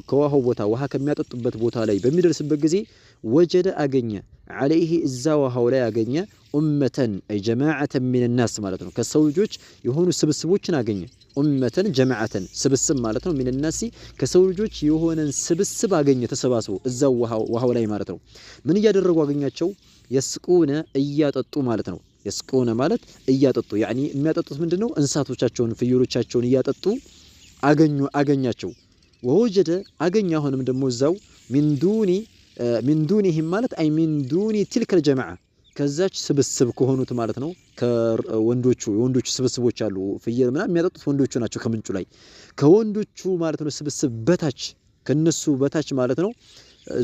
ከውሃው ቦታ ውሃ ከሚያጠጡበት ቦታ ላይ በሚደርስበት ጊዜ ወጀደ አገኘ عليه እዛ ውሃው ላይ አገኘ ኡመተን አይ ጀማዓተን ሚን الناس ማለት ነው ከሰው ልጆች የሆኑ ስብስቦችን አገኘ ኡመተን ጀማዓተን ስብስብ ማለት ነው ሚን الناس ከሰው ልጆች የሆነን ስብስብ አገኘ ተሰባስበው እዛው ውሃው ላይ ማለት ነው ምን እያደረጉ አገኛቸው የስቁነ እያጠጡ ማለት ነው የስቁነ ማለት እያጠጡ يعني የሚያጠጡት ምንድነው እንሳቶቻቸውን ፍየሎቻቸውን እያጠጡ አገኛቸው ወወጀደ አገኘ አሁንም ደግሞ እዛው من دونهم ማለት አይ من دون تلك الجماعه ከዛች ስብስብ ከሆኑት ማለት ነው ከወንዶቹ ስብስቦች አሉ ፍየል ምናምን የሚያጠጡት ወንዶቹ ናቸው ከምንጩ ላይ ከወንዶቹ ማለት ነው ስብስብ በታች ከነሱ በታች ማለት ነው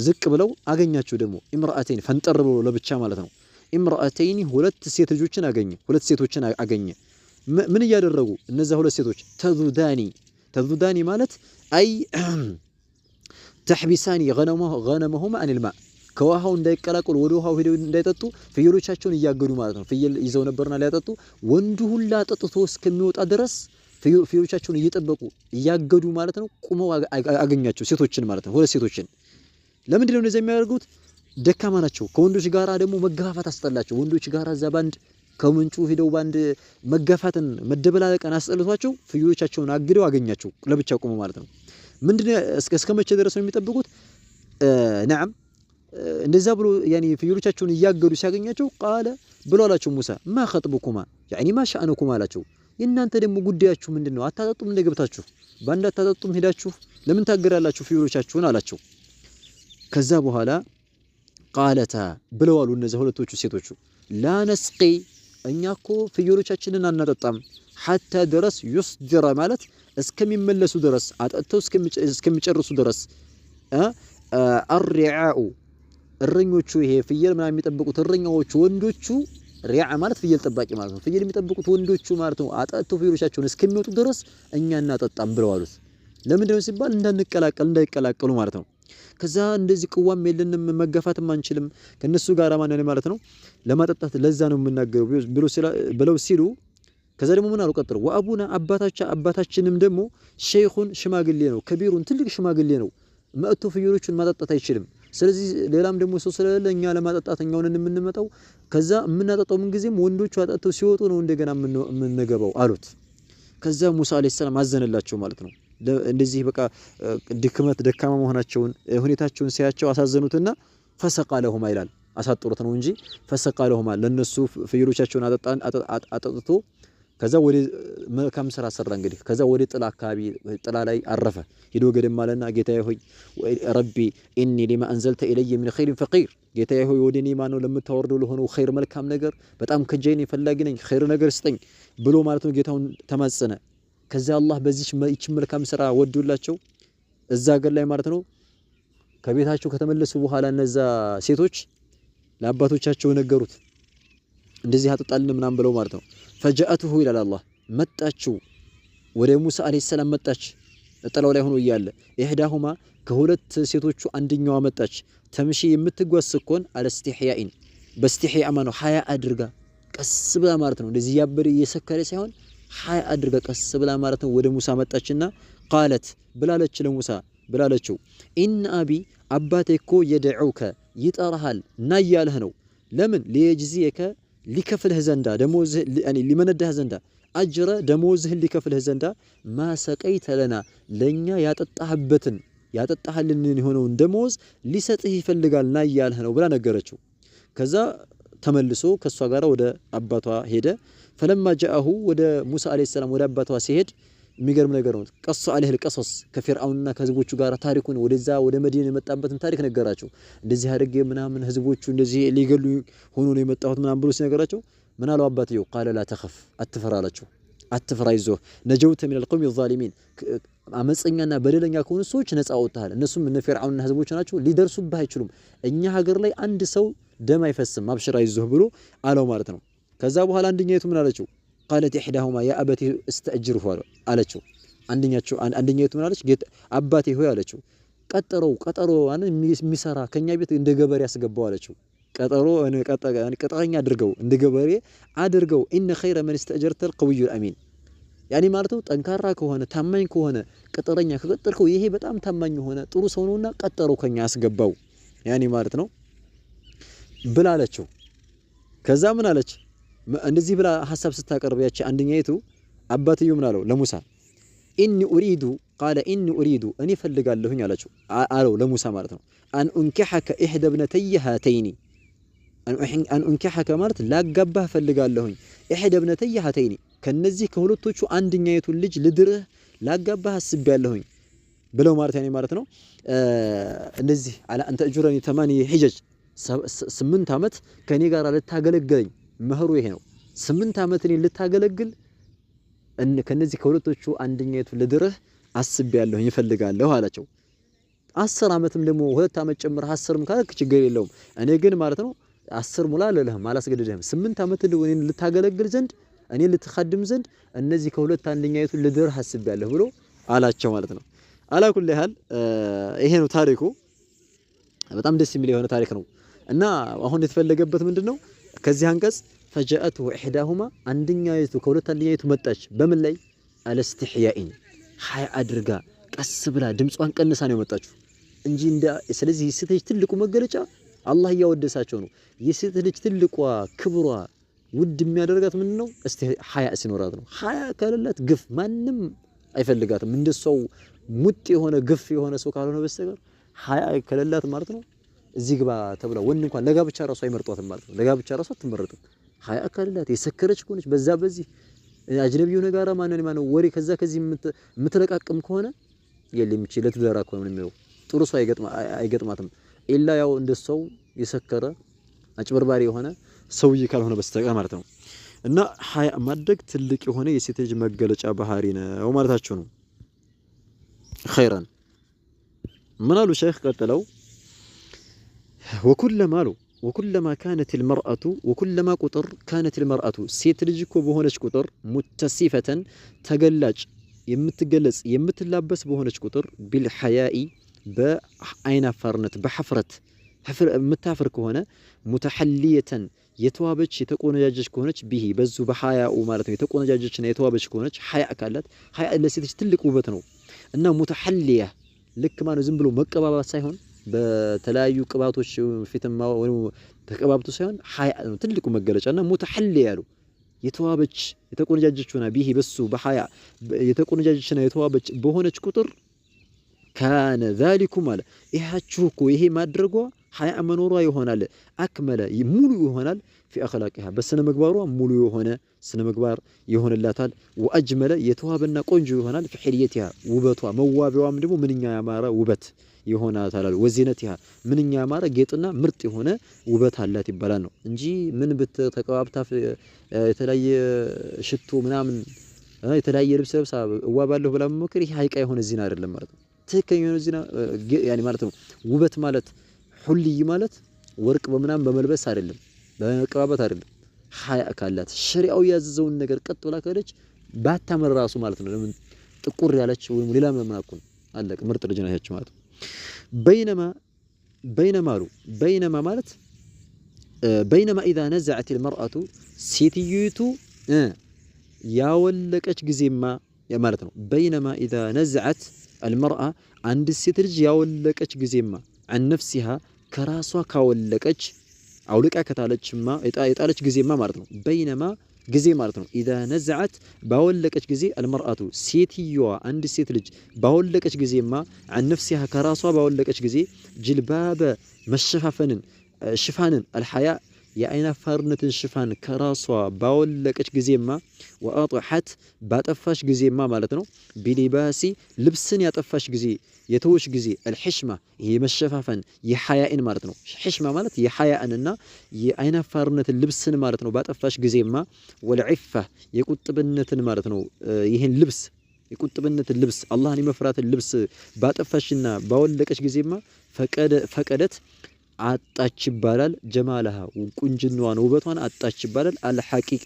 ዝቅ ብለው አገኛቸው ደግሞ ኢምራአተይን ፈንጠር ብለው ለብቻ ማለት ነው ኢምራአተይን ሁለት ሴት ልጆችን አገኘ ምን ያደረጉ እነዛ ሁለት ሴቶች ተዙዳኒ ማለት አይ تحبساني غنمهما عن الماء ከውሃው እንዳይቀላቀሉ ወደ ውሃው ሄደው እንዳይጠጡ ፍየሎቻቸውን ያገዱ ማለት ነው ፍየል ይዘው ነበርና ሊያጠጡ ወንዱ ሁላ ጠጥቶ እስከሚወጣ ድረስ ፍየሎቻቸውን እየጠበቁ ያገዱ ማለት ነው ቁመው አገኛቸው ሴቶችን ማለት ነው ሁለት ሴቶችን ለምንድን ነው እንደዚህ የሚያደርጉት ደካማ ናቸው ከወንዶች ጋራ ደግሞ መጋፋት አስጠላቸው ወንዶች ጋራ እዛ ባንድ ከምንጩ ሄደው ባንድ መጋፋትን መደበላለቀን አስጠልቷቸው ፍየሎቻቸውን አግደው አገኛቸው ለብቻ ቁመው ማለት ነው ምንድነው እስከመቼ ድረስ ነው የሚጠብቁት نعم እንደዛ ብሎ يعني ፍየሎቻቸውን እያገዱ ሲያገኛቸው ቃለ ብሎ አላቸው ሙሳ ما خطبكما يعني ما شأنكما አላቸው እናንተ ደግሞ ጉዳያችሁ ምንድነው አታጠጡም እንደገብታችሁ ባንድ አታጠጡም ሄዳችሁ ለምን ታገራላችሁ ፍየሎቻችሁን አላቸው ከዛ በኋላ ቃለታ ብለው አሉ እነዚህ ሁለቶቹ ሴቶቹ لا نسقي እኛኮ ፍየሎቻችንን አናጠጣም حتى درس يصدر ማለት እስከሚመለሱ ድረስ አጠጥተው እስከሚጨርሱ ድረስ الرعاء እረኞቹ ይሄ ፍየል ምናምን የሚጠብቁት እረኛዎቹ ወንዶቹ ሪዓ ማለት ፍየል ጠባቂ ማለት ነው። ፍየል የሚጠብቁት ወንዶቹ ማለት ነው። አጠጥተው ፍየሎቻቸውን እስከሚወጡ ድረስ እኛ እናጠጣም ብለው አሉት። ለምንድን ነው ሲባል እንዳይቀላቀሉ ማለት ነው። ከዛ እንደዚህ ቅዋም የለንም መጋፋትም አንችልም ከነሱ ጋር ማን ማለት ነው ለማጠጣት ለዛ ነው የምናገረው ብለው ሲሉ ከዛ ደግሞ ምን አሉ ቀጥለው ወአቡና አባታችንም ደግሞ ሸይኹን ሽማግሌ ነው ከቢሩን ትልቅ ሽማግሌ ነው መጥቶ ፍየሎቹን ማጠጣት አይችልም። ስለዚህ ሌላም ደግሞ ሰው ስለሌለ እኛ ለማጠጣት እኛውን እንመጣው ከዛ የምናጠጣው ምን ጊዜም ወንዶቹ አጠጥተው ሲወጡ ነው እንደገና የምንገባው አሉት። ከዛ ሙሳ አለይሂ ሰላም አዘነላቸው ማለት ነው። እንደዚህ በቃ ደካማ መሆናቸውን ሁኔታቸውን ሲያቸው አሳዘኑትና ፈሰቃ ለሁማ ይላል አሳጥሩት ነው እንጂ ፈሰቃ ለሁማ ለነሱ ፍየሎቻቸውን አጠጥቶ ከዛ ወደ መልካም ስራ ሰራ። እንግዲህ ከዛ ወደ ጥላ አካባቢ ጥላ ላይ አረፈ ሄዶ ገደም ማለና ጌታዬ ሆይ ረቢ ኢኒ ሊማ አንዘልተ ኢለየ ሚን ኸይሪን ፈቂር ጌታዬ ሆይ ወደ እኔ ማነው ለምታወርደው ለሆነው ኸይር መልካም ነገር በጣም ከጀኔ ፈላጊ ነኝ ኸይር ነገር ስጠኝ ብሎ ማለት ነው ጌታውን ተማጸነ። ከዛ አላህ በዚህ መልካም ስራ ወዶላቸው እዛ ሀገር ላይ ማለት ነው ከቤታቸው ከተመለሱ በኋላ እነዛ ሴቶች ለአባቶቻቸው ነገሩት እንደዚህ አጥጣልን ምናም ብለው ማለት ነው። ፈጃአቱሁ ኢላ አላህ መጣችው ወደ ሙሳ አለይሂ ሰላም መጣች። ጥላው ላይ ሆኖ እያለ ኢህዳሁማ ከሁለት ሴቶቹ አንደኛዋ መጣች። ተምሺ የምትጓዝ ስኮን አለስቲህያኢን በስቲህያ ማነው ሀያ አድርጋ ቀስ ብላ ማለት ነው እንደዚህ ያበረ እየሰከረ ሳይሆን ሀያ አድርጋ ቀስ ብላ ማለት ነው ወደ ሙሳ መጣችና ቃለት ብላለች ለሙሳ ብላለችው ኢን አቢ አባቴ እኮ የደዑከ ይጠራሃል እና እያለህ ነው ለምን ሊየጅዚየከ ሊከፍልህ ዘንዳ ደሞዝህ ሊመነዳህ ዘንዳ አጅረ ደሞዝህን ሊከፍልህ ዘንዳ ማሰቀይተ ለና ለኛ ያጠጣህልን የሆነውን ደሞዝ ሊሰጥህ ይፈልጋል ና እያለህ ነው ብላ ነገረችው። ከዛ ተመልሶ ከሷ ጋር ወደ አባቷ ሄደ። ፈለማ ጃአሁ ወደ ሙሳ አለይሂ ሰላም ወደ አባቷ ሲሄድ የሚገርም ነገር ነው። ቀስ አለህ القصص ከፊርዓውንና ከህዝቦቹ ጋር ታሪኩን ወደዛ ወደ መዲና የመጣበትን ታሪክ ነገራቸው። እንደዚህ አድርጌ ምናምን ህዝቦቹ እንደዚህ ሊገሉ ሆኖ ነው የመጣሁት ምናምን ብሎ ሲነገራቸው ምን አለው አባትየው ቃለ ላ ተኸፍ አትፈራ አላቸው። አትፈራ ይዞህ ነጀውተ ሚነል ቀውሚ ዛሊሚን አመፀኛና በደለኛ ከሆኑ ሰዎች ነፃ ወጥተሃል። እነሱም እነ ፊርዓውንና ህዝቦቹ ናቸው ሊደርሱብህ አይችሉም። እኛ ሀገር ላይ አንድ ሰው ደም አይፈስም አብሽራ ይዞህ ብሎ አለው ማለት ነው። ከዛ በኋላ አንደኛይቱ ምን አለችው قالت احداهما يا ابتي استاجره አለችው። አንደኛይቱ ምን አለች አባቴ ሆይ አለችው ቀጠሮ የሚሰራ ከኛ ቤት እንደ ገበሬ ያስገባው አለችው። ቀጠረኛ እንደ ገበሬ አድርገው ኢነ ኸይረ መን استاجرت القوي الامين ያኒ ማለት ነው ጠንካራ ከሆነ ታማኝ ከሆነ ቀጠረኛ ከቀጠርከው ይሄ በጣም ታማኝ ሆነ ጥሩ ሰው ነውና ቀጠሮ ከኛ ያስገባው ያኒ ማለት ነው ብላለችው። ከዛ ምን አለች እንደዚህ ብላ ሐሳብ ስታቀርብ ያቺ አንደኛይቱ አባትየው ምን አለው ለሙሳ ኢኒ ኡሪዱ ቃለ ኢኒ ኡሪዱ እኔ ፈልጋለሁኝ አለው ለሙሳ ማለት ነው አን እንኪሐከ ኢህደ ብነተየ ሃተይኒ አን እንኪሐከ ማለት ላጋባህ ፈልጋለሁኝ ኢህደ ብነተየ ሃተይኒ ከነዚህ ከሁለቶቹ አንደኛይቱን ልጅ ልድርህ ላጋባህ አስቤያለሁኝ ብለው ማለት ያኔ ማለት ነው እንደዚህ አላ አንተ እጁረኒ 8 ሂጀጅ 8 አመት ከኔ ጋር ልታገለግለኝ መህሩ ይሄ ነው 8 አመት እኔን ልታገለግል ከነዚህ ከሁለቶቹ አንደኛይቱ ልድርህ አስቤያለሁኝ ይፈልጋለሁ አላቸው። 10 አመትም ደግሞ 2 አመት ጨምር 10ም ካለክ ችግር የለውም እኔ ግን ማለት ነው 10 ሙላ ለለህም አላስገድድህም 8 አመት እኔን ልታገለግል ዘንድ እኔ ልትخدም ዘንድ እነዚህ ከሁለት አንደኛይቱ ልድርህ አስቤያለሁ ብሎ አላቸው ማለት ነው። አላኩል ያህል ይሄ ነው ታሪኩ። በጣም ደስ የሚል የሆነ ታሪክ ነው እና አሁን የተፈለገበት ምንድነው ከዚህ አንቀጽ فجاءته احداهما አንደኛይቱ ከሁለት አንደኛይቱ መጣች በምን ላይ አለስትህያኢን ሀያ አድርጋ ቀስ ብላ ድምጿን ቀንሳ ነው የመጣችው እንጂ ስለዚህ የሴት ልጅ ትልቁ መገለጫ አላህ ያወደሳቸው ነው። የሴት ልጅ ትልቋ ክብሯ ውድ የሚያደርጋት ምንድነው ሀያ ሲኖራት ነው። ሀያ ከሌላት ግፍ ማንም አይፈልጋትም እንደሷው ሙጥ የሆነ ግፍ የሆነ ሰው ካልሆነ በስተቀር ሀያ ከሌላት ማለት ነው እዚህ ግባ ተብላ ወንድ እንኳን ለጋብቻ ራሱ አይመርጧትም ማለት ነው። ለጋብቻ ራሱ አትመረጥም ሀያ ከሌላት የሰከረች ከሆነች በዛ በዚህ አጅነቢው ነገራ ማነው ወሬ ከዚህ የምትለቃቅም ከሆነ የለም ይችላል ለትዳራ ከሆነ ነው ጥሩ ሰው አይገጥማትም ኢላ ያው እንደሰው የሰከረ አጭበርባሪ የሆነ ሰውዬ ካልሆነ በስተቀር ማለት ነው። እና ሀያ ማድረግ ትልቅ የሆነ የሴት ልጅ መገለጫ ባህሪ ነው ማለታቸው ነው። ኸይራን ምን አሉ ሼክ ቀጥለው ወኩለም አሉ وكلما كانت المرأة وكلما قطر كانت المرأة سيت لجكو بهونش قطر متصفة تجلج يمتجلس يمتلابس بهونش قطر بالحياء بأين فرنت بحفرت حفر متافر كهنا متحلية يتوابج يتكون جاجش كونش به بزو بحياء ومالته يتكون جاجشنا يتوابج كونش حياء كالت حياء اللي سيتش تلك وبتنو إنها متحلية لك ما نزمبلو مكبابات سايهون በተለያዩ ቅባቶች ፊትማ ወይ ተቀባብቶ ሳይሆን ሐያ ነው ትልቁ መገለጫና ሙተሐሊ ያሉ የተዋበች የተቆነጃጀች ሆና ቢሂ በሱ በሐያ የተቆነጃጀችና የተዋበች በሆነች ቁጥር ካነ ذلكم አለ ይሃችሁ እኮ ይሄ ማድረጓ ሐያ መኖሯ ይሆናል አክመለ ሙሉ ይሆናል في اخلاقها በስነ ምግባሯ ሙሉ የሆነ ስነ ምግባር ይሆንላታል ወአጅመለ የተዋበና ቆንጆ ይሆናል في حليتها ውበቷ መዋቢያዋም ደግሞ ምንኛ ያማረ ውበት ይሆናታል ወዚነቲሃ ምንኛ ያማረ ጌጥና ምርጥ የሆነ ውበት አላት ይባላል ነው እንጂ ምን በተቀባብታ የተለያየ ሽቶ ምናምን የተለያየ ልብስ ለብሳ እዋባለሁ ብላ መሞከር ይሄ ሀይቃ የሆነ ዚና አይደለም ማለት ነው ትክክለኛ የሆነ ዚና ያኒ ማለት ነው ውበት ማለት ሁልይ ማለት ወርቅ በምናምን በመልበስ አይደለም በመቀባባት አይደለም ሀያ ካላት ሸሪዓው ያዘዘውን ነገር ቀጥ ብላ ካለች ባታመር ራሱ ማለት ነው ለምን ጥቁር ያለች ወይ ሌላ ምናምን አለቀ ምርጥ ልጅ ነች ማለት ነው بينما مالت بينما إذا نزعت المرأة سيتيوتو يا ولكش جزيما يا مالتنا بينما إذا نزعت المرأة عند السترج يا ولكش جزيما عن نفسها كراسوا كولكش أو لك كتالج ما يتالج جزيما مالتنا بينما جزي مالتنا إذا نزعت باولكش جزي المرأة سيتيوا عند السترج باولكش جزي ما عن نفسها كراسوا باولكش جزي جلباب مشفافن شفان الحياء يا أين فرنة الشفان كراسوا باولكش جزي ما وأطحت باتفاش جزي ما مالتنا بلباسي لبسن يطفاش جزي يتوش جزي الحشمة هي مشفافن يحياء مالتنا حشمة مالت يحياء أننا أين فرنة اللبسن مالتنا باتفاش جزي ما والعفة يكتبنة مالتنا يهن لبس يكتبنة اللبس الله أني مفرات اللبس باتفاشنا باولكش جزي ما فقدت አጣች ይባላል ጀማለها ወቁንጅኗን ውበቷን አጣች ይባላል አልሐቂቂ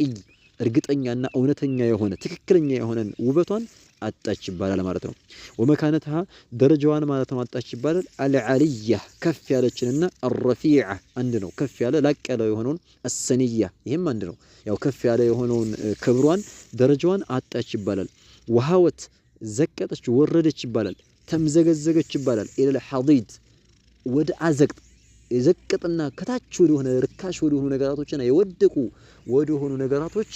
እርግጠኛና እውነተኛ የሆነ ትክክለኛ የሆነ ውበቷን አጣች ይባላል ማለት ነው ወመካነተها ደረጃዋን ማለት ነው አጣች ይባላል አልዓሊያ ከፍ ያለችንና الرفيعه አንድ ነው ከፍ ያለ ላቅ ያለ የሆነውን السنيه ይሄም አንድ ነው ያው ከፍ ያለ የሆነውን ክብሯን ደረጃዋን አጣች ይባላል ወሃወት ዘቀጠች ወረደች ይባላል ተምዘገዘገች ይባላል الى الحضيض ወደ አዘቅት የዘቀጥና ከታች ወደ ሆነ ርካሽ ወደ ሆኑ ነገራቶችና የወደቁ ወደ ሆኑ ነገራቶች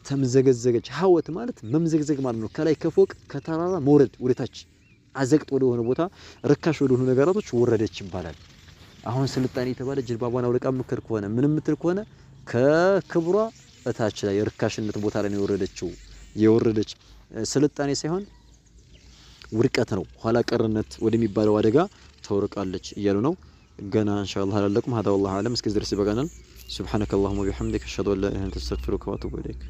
ተምዘገዘገች ሐወት ማለት መምዘግዘግ ማለት ነው ከላይ ከፎቅ ከተራራ መውረድ ወደታች አዘቅጥ ወደ ሆነ ቦታ ርካሽ ወደ ሆኑ ነገራቶች ወረደች ይባላል አሁን ስልጣኔ የተባለ ጅልባቧን አውልቃ ምክር ከሆነ ምንም ምትል ከሆነ ከክብሯ እታች ላይ ርካሽነት ቦታ ላይ ነው የወረደች ስልጣኔ ሳይሆን ውርቀት ነው ኋላ ቀርነት ወደሚባለው አደጋ ተወርቃለች እያሉ ነው ገና ኢንሻአላህ አላለኩም هذا والله اعلم እስከዚህ ድረስ ይበቃናል سبحانك اللهم وبحمدك اشهد ان لا اله الا انت استغفرك واتوب اليك